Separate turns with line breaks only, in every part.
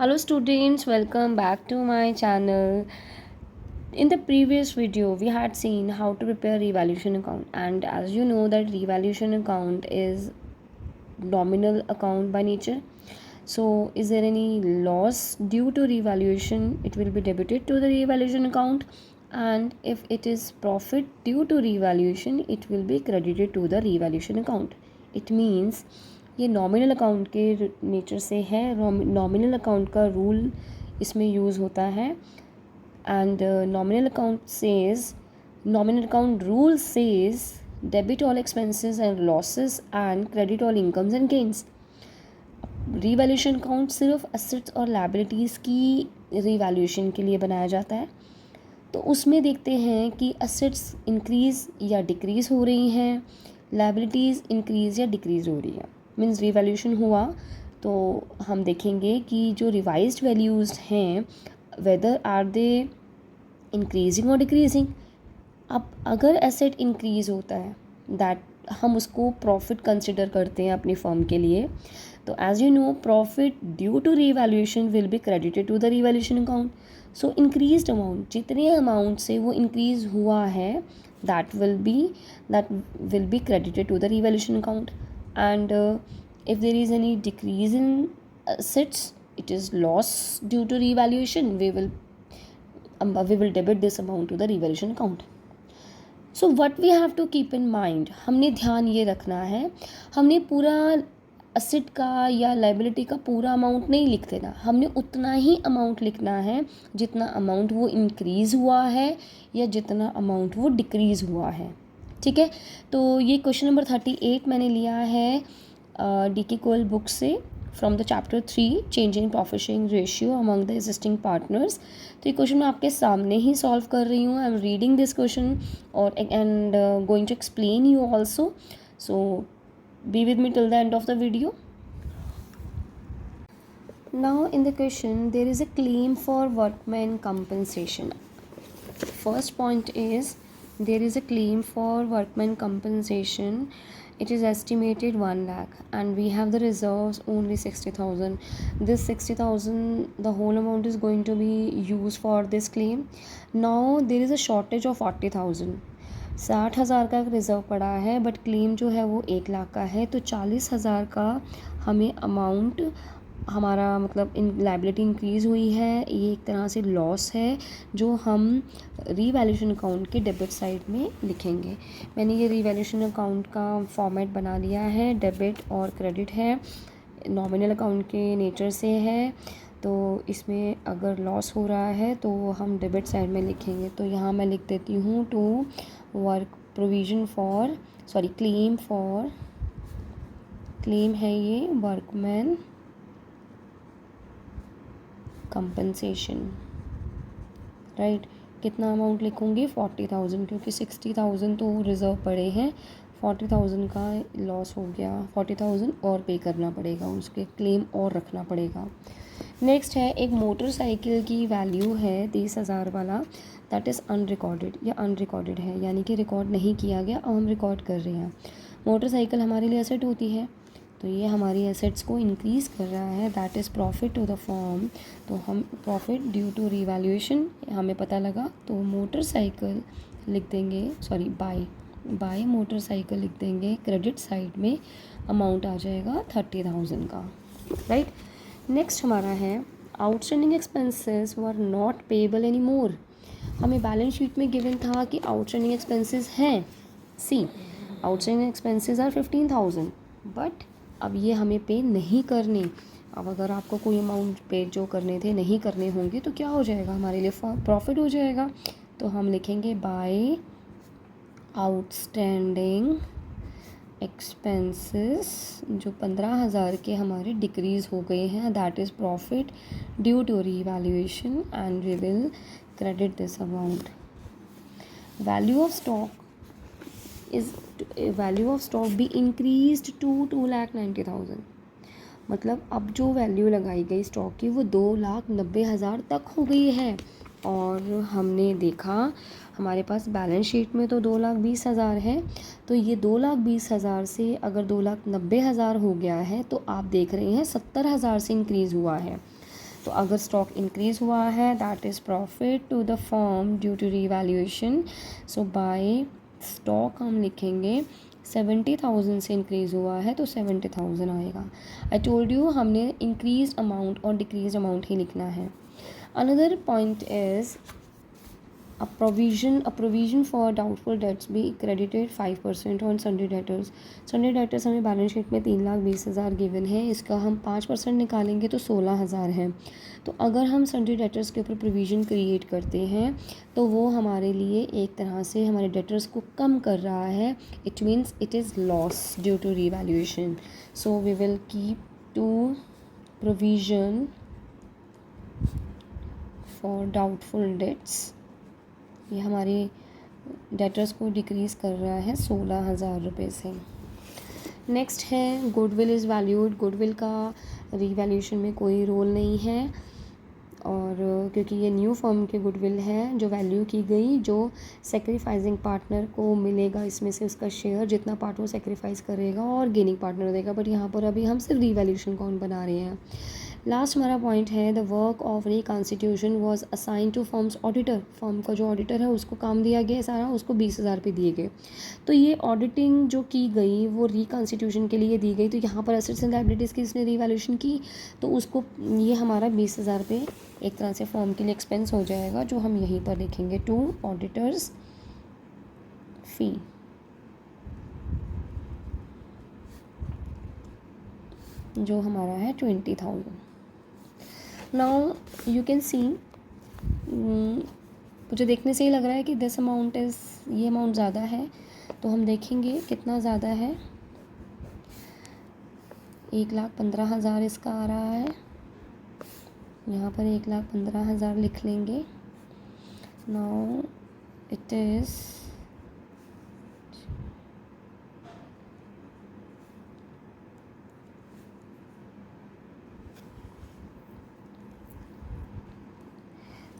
Hello students, welcome back to my channel. In the previous video we had seen how to prepare revaluation account, and as you know that revaluation account is nominal account by nature. So is there any loss due to revaluation, it will be debited to the revaluation account, and if it is profit due to revaluation it will be credited to the revaluation account. It means ये nominal account के nature से है. Nominal account का rule इसमें use होता है. And nominal account rule says debit all expenses and losses and credit all incomes and gains. Revaluation account सिर्फ assets और लायबिलिटीज़ की रीवैल्यूएशन के लिए बनाया जाता है. तो उसमें देखते हैं कि असेट्स इंक्रीज़ या डिक्रीज़ हो रही हैं, लायबिलिटीज़ इंक्रीज़ या डिक्रीज़ हो रही है. मीन्स रिवैल्यूएशन हुआ तो हम देखेंगे कि जो रिवाइज्ड वैल्यूज़ हैं वेदर आर दे इंक्रीजिंग और डिक्रीजिंग. अब अगर एसेट इंक्रीज़ होता है दैट हम उसको प्रॉफिट कंसिडर करते हैं अपनी फर्म के लिए. तो as you know profit due to revaluation will be credited to the revaluation account. So increased amount, जितने अमाउंट से वो इंक्रीज़ हुआ है that will be credited to the revaluation account. And if there is any decrease in assets, it is loss due to revaluation, we will debit this amount to the revaluation account. So what we have to keep in mind, हमने ध्यान ये रखना है, हमने पूरा asset का या liability का पूरा अमाउंट नहीं लिख देना. हमने उतना ही अमाउंट लिखना है जितना अमाउंट वो इंक्रीज़ हुआ है या जितना अमाउंट वो डिक्रीज़ हुआ है. ठीक है. तो ये क्वेश्चन नंबर 38 मैंने लिया है डी.के. कोयल बुक से from the chapter 3 change in profit sharing ratio among the existing partners. तो ये क्वेश्चन मैं आपके सामने ही सॉल्व कर रही हूँ. I am reading this question और and going to explain you also. So be with me till the end of the video. Now in the question there is a claim for workman compensation. First point is there is a claim for workman compensation. It is estimated 1 lakh and we have the reserves only 60,000. This 60,000, the whole amount is going to be used for this claim. Now there is a shortage of 40,000. 60,000 का reserve पड़ा है but claim जो है वो 1 लाख का है. तो 40,000 का हमें अमाउंट हमारा मतलब इन लाइबिलिटी इंक्रीज़ हुई है. ये एक तरह से लॉस है जो हम रीवैल्यूएशन अकाउंट के डेबिट साइड में लिखेंगे. मैंने ये रीवैल्यूएशन अकाउंट का फॉर्मेट बना लिया है. डेबिट और क्रेडिट है, नॉमिनल अकाउंट के नेचर से है. तो इसमें अगर लॉस हो रहा है तो हम डेबिट साइड में लिखेंगे. तो यहाँ मैं लिख देती हूँ to work provision for claim है ये वर्कमैन कंपनसेशन. राइट. कितना अमाउंट लिखूँगी 40,000 क्योंकि 60,000 तो रिज़र्व पड़े हैं. 40,000 का लॉस हो गया. 40,000 और पे करना पड़ेगा, उसके क्लेम और रखना पड़ेगा. नेक्स्ट है एक मोटरसाइकिल की वैल्यू है 30,000 वाला. That is unrecorded. या अनरिकॉर्डेड है यानी कि रिकॉर्ड नहीं किया गया. अब हम रिकॉर्ड कर रहे हैं. मोटरसाइकिल हमारे लिए एसेट होती है तो ये हमारी एसेट्स को इंक्रीज़ कर रहा है. That is profit to the firm. तो हम प्रॉफिट ड्यू टू रीवैल्यूएशन हमें पता लगा तो मोटरसाइकिल लिख देंगे, सॉरी बाय मोटरसाइकिल लिख देंगे. क्रेडिट साइड में अमाउंट आ जाएगा 30,000 का. राइट. नेक्स्ट हमारा है outstanding expenses were not payable any more. हमें बैलेंस शीट में गिवन था कि आउटस्टैंडिंग एक्सपेंसेस हैं. सी आउटस्टैंडिंग एक्सपेंसेस आर 15,000 बट अब ये हमें पे नहीं करने. अब अगर आपको कोई अमाउंट पे जो करने थे नहीं करने होंगे तो क्या हो जाएगा, हमारे लिए प्रॉफिट हो जाएगा. तो हम लिखेंगे बाय आउटस्टैंडिंग एक्सपेंसेस जो 15,000 के हमारे डिक्रीज़ हो गए हैं. That is profit due to revaluation and we will credit this amount. Value of stock be increased to 2,90,000. मतलब अब जो वैल्यू लगाई गई स्टॉक की वो 2,90,000 तक हो गई है. और हमने देखा हमारे पास बैलेंस शीट में तो 2,20,000 है. तो ये 2,20,000 से अगर 2,90,000 हो गया है तो आप देख रहे हैं 70,000 से इंक्रीज़ हुआ है. तो अगर स्टॉक इंक्रीज़ हुआ है that is profit to the firm due to revaluation. So by stock हम लिखेंगे 70,000 से इंक्रीज़ हुआ है तो 70,000 आएगा। आई टोल्ड यू हमने इंक्रीज अमाउंट और डिक्रीज अमाउंट ही लिखना है। Another point is a provision for doubtful debts be credited 5% on Sunday debtors। Sunday debtors हमें बैलेंस शीट में 3,20,000 गिवन है, इसका हम 5% निकालेंगे तो 16,000 है। तो अगर हम संडे डेटर्स के ऊपर प्रोविज़न क्रिएट करते हैं तो वो हमारे लिए एक तरह से हमारे डेटर्स को कम कर रहा है। It means it is loss due to revaluation. So we will keep to provision for doubtful debts. ये हमारे डेटर्स को डिक्रीज़ कर रहा है 16,000 रुपये से। नेक्स्ट है गुडविल इज़ वैल्यूड। गुडविल का रीवैल्यूएशन में कोई रोल नहीं है, और क्योंकि ये न्यू फर्म के गुडविल है जो वैल्यू की गई, जो सेक्रीफाइसिंग पार्टनर को मिलेगा इसमें से उसका शेयर, जितना पार्ट वो सेक्रीफाइस करेगा और गेनिंग पार्टनर देगा। बट यहाँ पर अभी हम सिर्फ रीवैल्यूएशन काउंट बना रहे हैं। लास्ट हमारा पॉइंट है the work of reconstitution was assign to firm's auditor. Firm का जो ऑडिटर है उसको काम दिया गया सारा, उसको 20,000 रुपये दिए गए। तो ये ऑडिटिंग जो की गई वो रिकॉन्स्टिट्यूशन के लिए दी गई। तो यहाँ पर एसेट्स एंड लायबिलिटीज़ की इसने रिवैल्यूएशन की, तो उसको ये हमारा 20,000 रुपये एक तरह से फर्म के लिए एक्सपेंस हो जाएगा, जो हम यहीं पर लिखेंगे टू ऑडिटर्स फी। जो हमारा है 20,000। नाउ यू कैन सी, मुझे देखने से ही लग रहा है कि दिस अमाउंट इज़, ये अमाउंट ज़्यादा है, तो हम देखेंगे कितना ज़्यादा है। 1,15,000 इसका आ रहा है, यहाँ पर 1,15,000 लिख लेंगे। नाउ इट इज़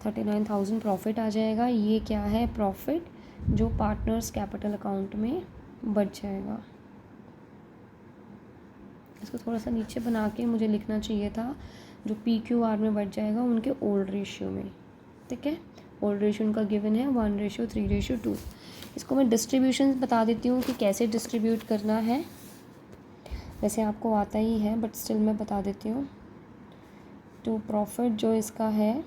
$39,000 प्रॉफिट आ जाएगा। ये क्या है? प्रॉफिट जो पार्टनर्स कैपिटल अकाउंट में बच जाएगा। इसको थोड़ा सा नीचे बना के मुझे लिखना चाहिए था, जो PQR में बच जाएगा उनके ओल्ड रेशियो में। ठीक है, ओल्ड रेशियो उनका गिवन है 1:3:2। इसको मैं डिस्ट्रीब्यूशन बता देती हूँ कि कैसे डिस्ट्रीब्यूट करना है। वैसे आपको आता ही है बट स्टिल मैं बता देती हूँ। तो प्रॉफिट जो इसका है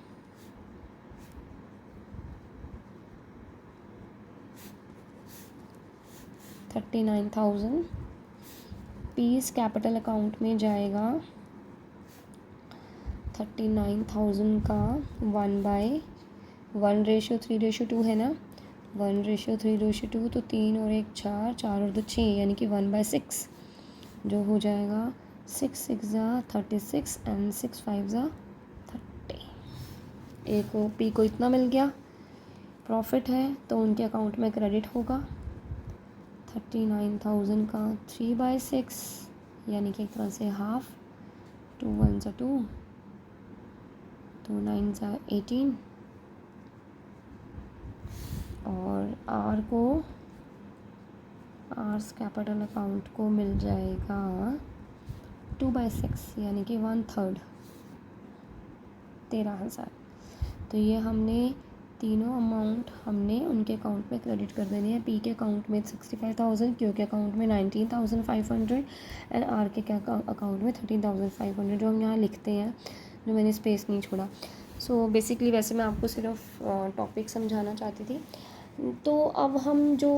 $39,000 पीस कैपिटल अकाउंट में जाएगा। 39,000 का 1/1:3:2 है ना, 1:3:2, तो 3 और 1 4, 4 और 2 6, यानी कि 1/6 जो हो जाएगा। 6 6 36 एंड 6 5 30। एक पी को इतना मिल गया, प्रॉफिट है तो उनके अकाउंट में क्रेडिट होगा। 39,000 का 3/6 यानी कि एक तरह से हाफ, 2 1 2, तो 9 18, और आर को, आर्स कैपिटल अकाउंट को मिल जाएगा 2/6 यानी कि 1/3, 13,000। तो ये हमने तीनों अमाउंट हमने उनके अकाउंट में क्रेडिट कर देनी है। पी के अकाउंट में 65,000, क्यू के अकाउंट में 19,500 एंड आर के अकाउंट में 13,500, जो हम यहाँ लिखते हैं, जो मैंने स्पेस नहीं छोड़ा। सो बेसिकली वैसे मैं आपको सिर्फ टॉपिक समझाना चाहती थी। तो अब हम जो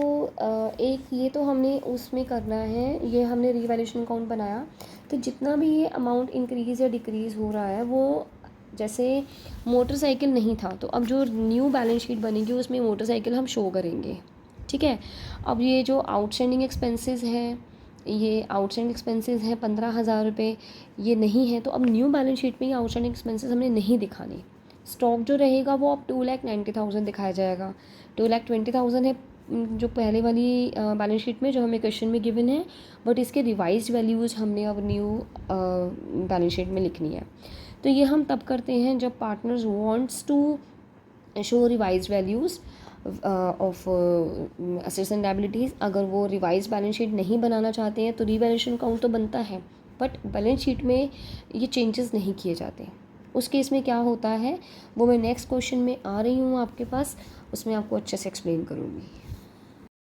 एक ये तो हमने उसमें करना है, ये हमने रीवैल्यूएशन अकाउंट बनाया, तो जितना भी ये अमाउंट इंक्रीज़ या डिक्रीज़ हो रहा है वो, जैसे मोटरसाइकिल नहीं था तो अब जो न्यू बैलेंस शीट बनेगी उसमें मोटरसाइकिल हम शो करेंगे। ठीक है, अब ये जो आउटस्टैंडिंग एक्सपेंसेस है, ये आउटस्टैंडिंग एक्सपेंसेस हैं 15,000 रुपये, ये नहीं है, तो अब न्यू बैलेंस शीट में ये आउटस्टैंडिंग एक्सपेंसेस हमने नहीं दिखाने। स्टॉक जो रहेगा वो अब 2,90,000 दिखाया जाएगा। 2,20,000 है जो पहले वाली बैलेंस शीट में जो हमें क्वेश्चन में गिवन है, बट इसके रिवाइज्ड वैल्यूज़ हमने अब न्यू बैलेंस शीट में लिखनी है। तो ये हम तब करते हैं जब partners wants to show revised values of assets and liabilities. अगर वो रिवाइज्ड बैलेंस शीट नहीं बनाना चाहते हैं तो रीवैल्यूएशन अकाउंट तो बनता है, बट बैलेंस शीट में ये चेंजेस नहीं किए जाते। उस केस में क्या होता है वो मैं नेक्स्ट क्वेश्चन में आ रही हूँ आपके पास, उसमें आपको अच्छे से एक्सप्लेन करूँगी।